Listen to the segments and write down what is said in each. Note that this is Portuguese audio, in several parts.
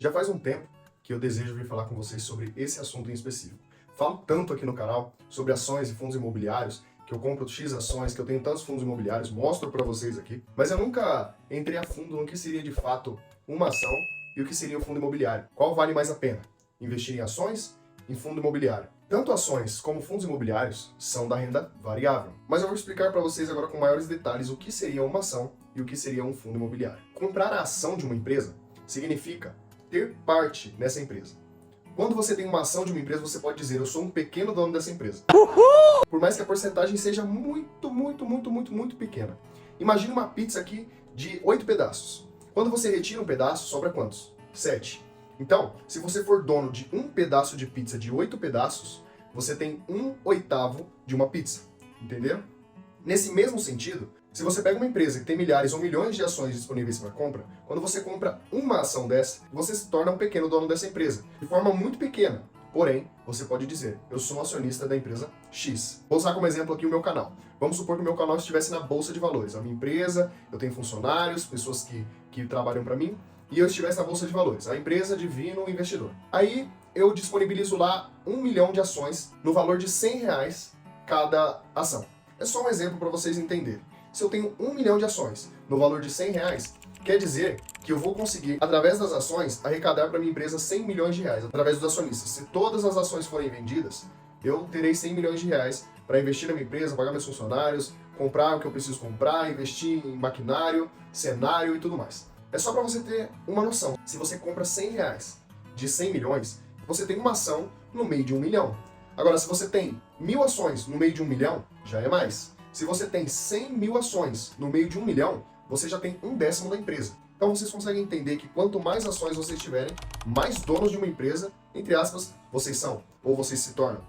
Já faz um tempo que eu desejo vir falar com vocês sobre esse assunto em específico. Falo tanto aqui no canal sobre ações e fundos imobiliários, que eu compro X ações, que eu tenho tantos fundos imobiliários, mostro para vocês aqui, mas eu nunca entrei a fundo no que seria de fato uma ação e o que seria o fundo imobiliário. Qual vale mais a pena? Investir em ações, em fundo imobiliário? Tanto ações como fundos imobiliários são da renda variável, mas eu vou explicar para vocês agora com maiores detalhes o que seria uma ação e o que seria um fundo imobiliário. Comprar a ação de uma empresa significa ter parte nessa empresa. Quando você tem uma ação de uma empresa, você pode dizer, eu sou um pequeno dono dessa empresa. Uhul! Por mais que a porcentagem seja muito pequena. Imagine uma pizza aqui de 8 pedaços. Quando você retira um pedaço, sobra quantos? 7. Então, se você for dono de um pedaço de pizza de 8 pedaços, você tem 1/8 de uma pizza. Entenderam? Nesse mesmo sentido, se você pega uma empresa que tem milhares ou milhões de ações disponíveis para compra, quando você compra uma ação dessa, você se torna um pequeno dono dessa empresa, de forma muito pequena. Porém, você pode dizer, eu sou um acionista da empresa X. Vou usar como exemplo aqui o meu canal. Vamos supor que o meu canal estivesse na Bolsa de Valores. A minha empresa, eu tenho funcionários, pessoas que trabalham para mim, e eu estivesse na Bolsa de Valores. A empresa Divino Investidor. Aí, eu disponibilizo lá 1 milhão de ações no valor de R$ 100 cada ação. É só um exemplo para vocês entenderem. Se eu tenho 1 milhão de ações no valor de R$ 100, quer dizer que eu vou conseguir, através das ações, arrecadar para minha empresa R$ 100 milhões, através dos acionistas. Se todas as ações forem vendidas, eu terei R$ 100 milhões para investir na minha empresa, pagar meus funcionários, comprar o que eu preciso comprar, investir em maquinário, cenário e tudo mais. É só para você ter uma noção. Se você compra R$ 100 de 100 milhões, você tem uma ação no meio de 1 milhão. Agora, se você tem 1.000 ações no meio de 1 milhão, já é mais. Se você tem 100 mil ações no meio de 1 milhão, você já tem 1/10 da empresa. Então vocês conseguem entender que quanto mais ações vocês tiverem, mais donos de uma empresa, entre aspas, vocês são, ou vocês se tornam.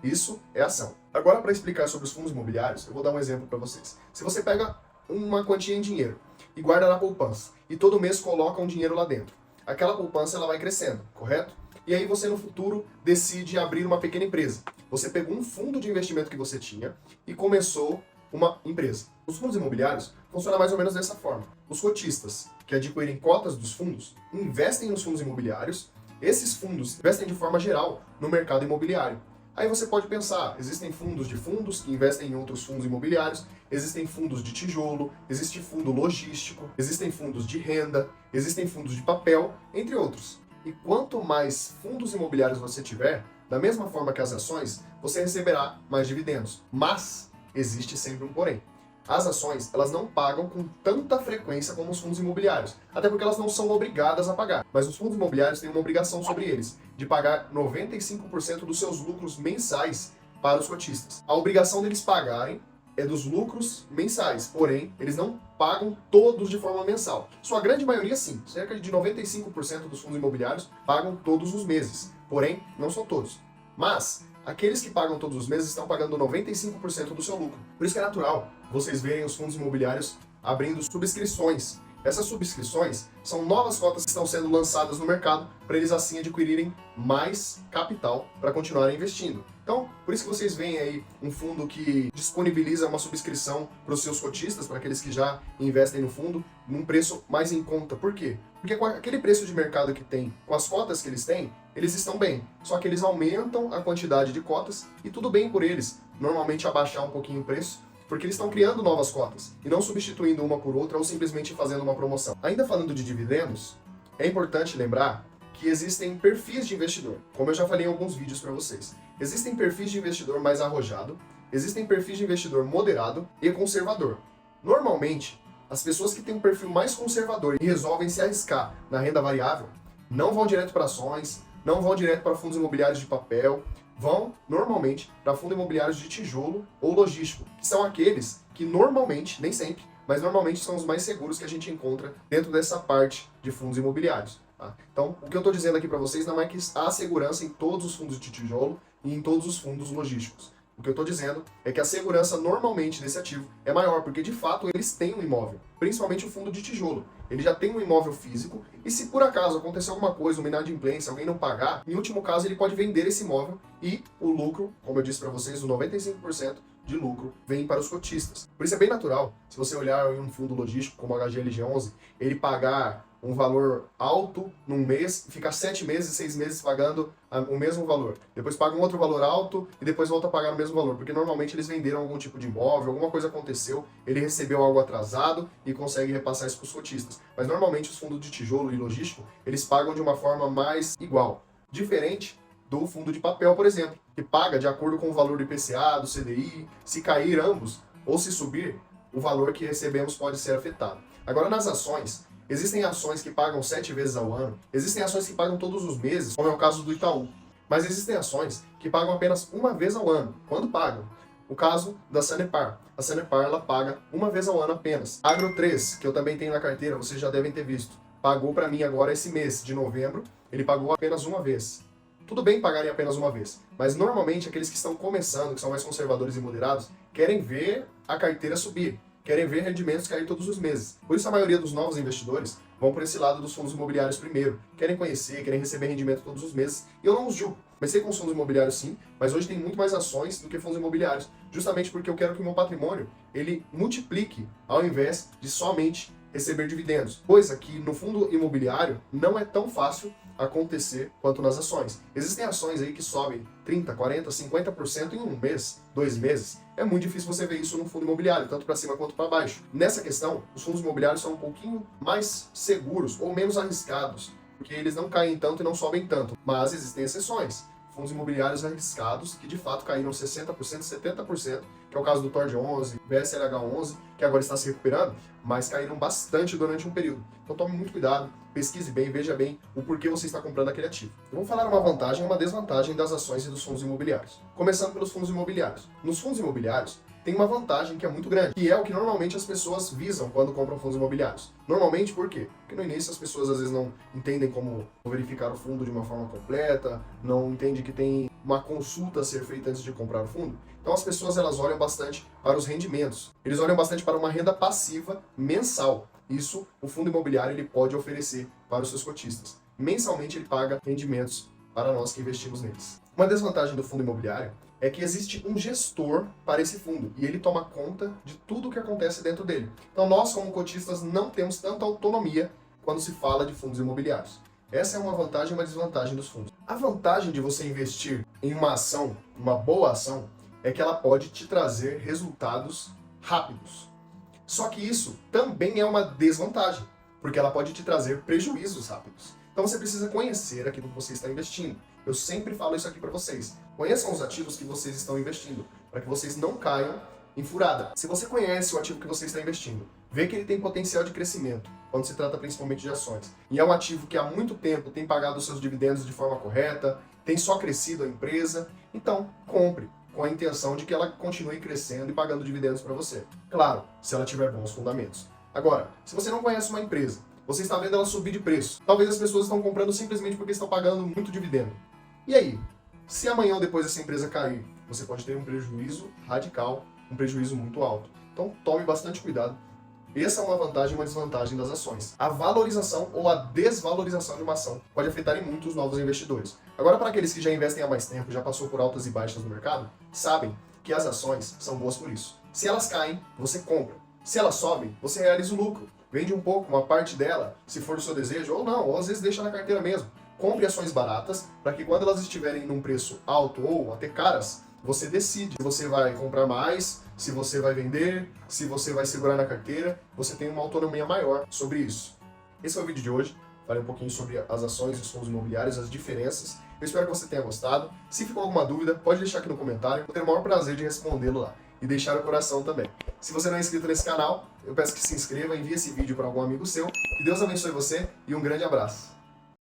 Isso é ação. Agora, para explicar sobre os fundos imobiliários, eu vou dar um exemplo para vocês. Se você pega uma quantia em dinheiro e guarda na poupança, e todo mês coloca um dinheiro lá dentro, aquela poupança ela vai crescendo, correto? E aí você no futuro decide abrir uma pequena empresa. Você pegou um fundo de investimento que você tinha e começou uma empresa. Os fundos imobiliários funcionam mais ou menos dessa forma. Os cotistas que adquirem cotas dos fundos investem nos fundos imobiliários. Esses fundos investem de forma geral no mercado imobiliário. Aí você pode pensar, existem fundos de fundos que investem em outros fundos imobiliários, existem fundos de tijolo, existe fundo logístico, existem fundos de renda, existem fundos de papel, entre outros. E quanto mais fundos imobiliários você tiver, da mesma forma que as ações, você receberá mais dividendos. Mas existe sempre um porém. As ações, elas não pagam com tanta frequência como os fundos imobiliários, até porque elas não são obrigadas a pagar. Mas os fundos imobiliários têm uma obrigação sobre eles, de pagar 95% dos seus lucros mensais para os cotistas. A obrigação deles pagarem é dos lucros mensais, porém, eles não pagam todos de forma mensal. Sua grande maioria, sim. Cerca de 95% dos fundos imobiliários pagam todos os meses, porém, não são todos. Mas, aqueles que pagam todos os meses estão pagando 95% do seu lucro. Por isso que é natural vocês verem os fundos imobiliários abrindo subscrições. Essas subscrições são novas cotas que estão sendo lançadas no mercado para eles assim adquirirem mais capital para continuarem investindo. Então, por isso que vocês veem aí um fundo que disponibiliza uma subscrição para os seus cotistas, para aqueles que já investem no fundo, num preço mais em conta. Por quê? Porque com aquele preço de mercado que tem, com as cotas que eles têm, eles estão bem. Só que eles aumentam a quantidade de cotas e tudo bem por eles, normalmente abaixar um pouquinho o preço, porque eles estão criando novas cotas e não substituindo uma por outra ou simplesmente fazendo uma promoção. Ainda falando de dividendos, é importante lembrar que existem perfis de investidor, como eu já falei em alguns vídeos para vocês. Existem perfis de investidor mais arrojado, existem perfis de investidor moderado e conservador. Normalmente, as pessoas que têm um perfil mais conservador e resolvem se arriscar na renda variável, não vão direto para ações, não vão direto para fundos imobiliários de papel, vão normalmente para fundos imobiliários de tijolo ou logístico, que são aqueles que normalmente, nem sempre, mas normalmente são os mais seguros que a gente encontra dentro dessa parte de fundos imobiliários. Tá? Então, o que eu estou dizendo aqui para vocês não é que há segurança em todos os fundos de tijolo e em todos os fundos logísticos. O que eu estou dizendo é que a segurança normalmente desse ativo é maior, porque de fato eles têm um imóvel, principalmente o fundo de tijolo. Ele já tem um imóvel físico e se por acaso acontecer alguma coisa, uma inadimplência, alguém não pagar, em último caso ele pode vender esse imóvel e o lucro, como eu disse para vocês, o 95% de lucro vem para os cotistas. Por isso é bem natural, se você olhar em um fundo logístico como a HGLG11, ele pagar um valor alto num mês, fica 7 meses, 6 meses pagando o mesmo valor. Depois paga um outro valor alto e depois volta a pagar o mesmo valor, porque normalmente eles venderam algum tipo de imóvel, alguma coisa aconteceu, ele recebeu algo atrasado e consegue repassar isso para os cotistas. Mas normalmente os fundos de tijolo e logístico, eles pagam de uma forma mais igual, diferente do fundo de papel, por exemplo, que paga de acordo com o valor do IPCA, do CDI, se cair ambos ou se subir, o valor que recebemos pode ser afetado. Agora, nas ações, existem ações que pagam 7 vezes ao ano, existem ações que pagam todos os meses, como é o caso do Itaú, mas existem ações que pagam apenas uma vez ao ano, quando pagam. O caso da Sanepar. A Sanepar, ela paga uma vez ao ano apenas. Agro 3, que eu também tenho na carteira, vocês já devem ter visto, pagou para mim agora esse mês de novembro, ele pagou apenas uma vez. Tudo bem pagarem apenas uma vez, mas normalmente aqueles que estão começando, que são mais conservadores e moderados, querem ver a carteira subir, querem ver rendimentos cair todos os meses. Por isso a maioria dos novos investidores vão por esse lado dos fundos imobiliários primeiro. Querem conhecer, querem receber rendimento todos os meses. E eu não os julgo. Comecei com os fundos imobiliários sim, mas hoje tem muito mais ações do que fundos imobiliários. Justamente porque eu quero que o meu patrimônio ele multiplique ao invés de somente receber dividendos. Coisa que no fundo imobiliário não é tão fácil acontecer quanto nas ações. Existem ações aí que sobem 30, 40, 50% em um mês, 2 meses. É muito difícil você ver isso no fundo imobiliário, tanto para cima quanto para baixo. Nessa questão, os fundos imobiliários são um pouquinho mais seguros ou menos arriscados, porque eles não caem tanto e não sobem tanto. Mas existem exceções. Fundos imobiliários arriscados que de fato caíram 60%, 70%, que é o caso do TORD 11, VSLH 11, que agora está se recuperando, mas caíram bastante durante um período. Então tome muito cuidado, pesquise bem, veja bem o porquê você está comprando aquele ativo. Eu vou falar uma vantagem e uma desvantagem das ações e dos fundos imobiliários. Começando pelos fundos imobiliários. Nos fundos imobiliários, tem uma vantagem que é muito grande, que é o que normalmente as pessoas visam quando compram fundos imobiliários. Normalmente, por quê? Porque no início as pessoas às vezes não entendem como verificar o fundo de uma forma completa, não entendem que tem uma consulta a ser feita antes de comprar o fundo. Então as pessoas elas olham bastante para os rendimentos. Eles olham bastante para uma renda passiva mensal. Isso o fundo imobiliário ele pode oferecer para os seus cotistas. Mensalmente ele paga rendimentos para nós que investimos neles. Uma desvantagem do fundo imobiliário é que existe um gestor para esse fundo e ele toma conta de tudo o que acontece dentro dele. Então nós, como cotistas, não temos tanta autonomia quando se fala de fundos imobiliários. Essa é uma vantagem e uma desvantagem dos fundos. A vantagem de você investir em uma ação, uma boa ação, é que ela pode te trazer resultados rápidos. Só que isso também é uma desvantagem, porque ela pode te trazer prejuízos rápidos. Então você precisa conhecer aquilo que você está investindo. Eu sempre falo isso aqui para vocês. Conheçam os ativos que vocês estão investindo, para que vocês não caiam em furada. Se você conhece o ativo que você está investindo, vê que ele tem potencial de crescimento, quando se trata principalmente de ações, e é um ativo que há muito tempo tem pagado os seus dividendos de forma correta, tem só crescido a empresa, então compre com a intenção de que ela continue crescendo e pagando dividendos para você. Claro, se ela tiver bons fundamentos. Agora, se você não conhece uma empresa, você está vendo ela subir de preço, talvez as pessoas estão comprando simplesmente porque estão pagando muito dividendo. E aí? Se amanhã ou depois essa empresa cair, você pode ter um prejuízo radical, um prejuízo muito alto. Então tome bastante cuidado. Essa é uma vantagem e uma desvantagem das ações. A valorização ou a desvalorização de uma ação pode afetar em muito os novos investidores. Agora, para aqueles que já investem há mais tempo, já passou por altas e baixas no mercado, sabem que as ações são boas por isso. Se elas caem, você compra. Se elas sobem, você realiza o lucro. Vende um pouco, uma parte dela, se for do seu desejo, ou não, ou às vezes deixa na carteira mesmo. Compre ações baratas, para que quando elas estiverem num preço alto ou até caras, você decide se você vai comprar mais, se você vai vender, se você vai segurar na carteira, você tem uma autonomia maior sobre isso. Esse é o vídeo de hoje, falei um pouquinho sobre as ações e os fundos imobiliários, as diferenças. Eu espero que você tenha gostado. Se ficou alguma dúvida, pode deixar aqui no comentário, vou ter o maior prazer de respondê-lo lá. E deixar o coração também. Se você não é inscrito nesse canal, eu peço que se inscreva, envie esse vídeo para algum amigo seu. Que Deus abençoe você e um grande abraço.